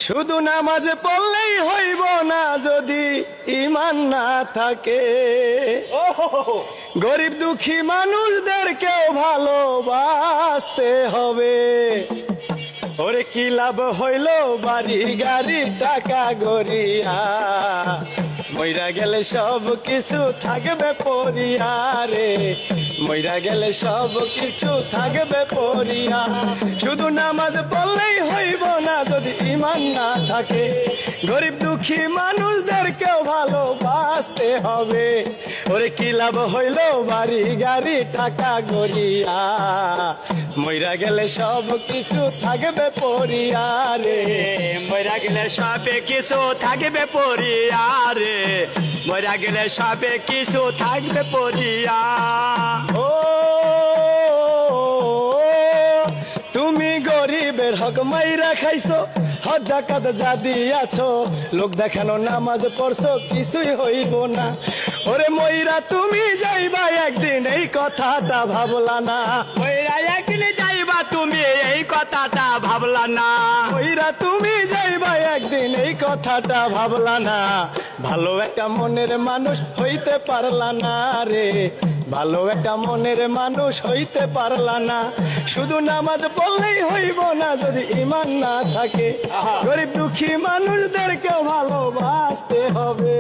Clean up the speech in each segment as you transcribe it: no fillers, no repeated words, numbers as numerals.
শুধু নামাজ পড়লেই হইব না যদি ঈমান না থাকে। গরিব দুঃখী মানুষদেরকেও ভালোবাসতে হবে। ওরে কি লাভ হইল বাড়ি গাড়ি টাকা গড়িয়া, মইরা গেলে সব কিছু থাকবে পড়িয়া রে, মইরা গেলে সব কিছু থাকবে পড়িয়া। শুধু নামাজ পড়লেই হইব না যদি ঈমান না থাকে। গরিব দুঃখী মানুষদেরকেও ভালোবাসতে হবে। ওরে কি লাভ হইল বাড়ি গাড়ি টাকা গড়িয়া, মইরা গেলে সব কিছু থাকবে পড়িয়া রে, মরা গেলে সবে কিছু থাকবে পড়িয়া রে, মরা গেলে সবে কিছু থাকবে পড়িয়া। ও তুমি গরিবের হক মাইরা খাইছো, হজ জাকাত যা দিয়াছো, লোক দেখানো নামাজ পড়ছো, কিছুই হইব না। ওরে মইরা তুমি যাইবা একদিন, এই কথাটা ভাবলা না। মরা একদিন যাইবা তুমি, এই কথাটা ভাবলা না। মইরা তুমি যাইবা একদিন, এই কথাটা ভাবলা না। ভালো একটা মনের মানুষ হইতে পারলা না রে, ভালো একটা মনের মানুষ হইতে পারলা না। শুধু নামাজ পড়লেই হইব না যদি ঈমান না থাকে। গরিব দুঃখী মানুষদেরকে ভালোবাসতে হবে।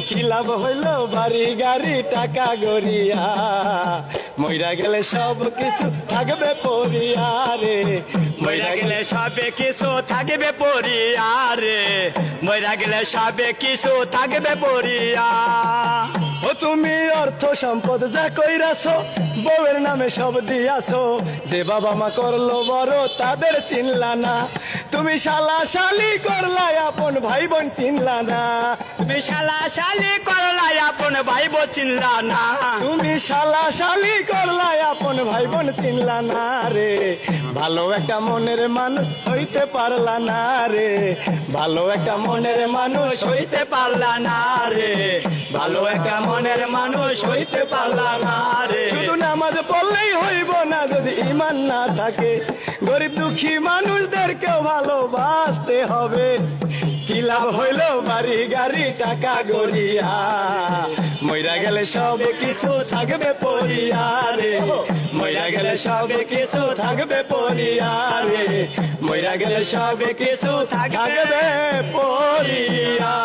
কি লাভ হইল বাড়ি গাড়ি টাকা গড়িয়া, মইরা গেলে সব কিছু থাকবে পড়িয়া রে, মরা গেলে সবে কিছু থাকবে পড়িয়া রে, মরা গেলে সবে কিছু থাকবে পড়িয়া। ও তুমি অর্থ সম্পদ যা কইরাছো, বউয়ের নামে সব দিয়াছো, যে বাবা মা করলো বড় তাদের চিনলা না। তুমি শালা শালি করলাই আপন ভাই বোন চিনলা না। তুমি শালা শালি করলাই আপন ভাই বোন চিনলা না। তুমি শালা শালি করলাই আপন ভাই বোন চিনলা না রে, ভালো একটা মনের মানুষ হইতে পারলা না রে, ভালো একটা মনের মানুষ হইতে পারলা না রে, ভালো একটা মনের মানুষ হইতে পারলা না রে। শুধু নামাজ পড়লেই হইব না যদি ঈমান না থাকে। গরিব দুঃখী মানুষদেরকেও ভালোবাসতে হবে। কি লাভ হইল বাড়ি গাড়ি টাকা গড়িয়া, মইরা গেলে সব কিছু থাকবে পড়িয়া রে, মইরা গেলে সব কিছু থাকবে পড়িয়া রে, মইরা গেলে সব কিছু থাকবে পড়িয়া।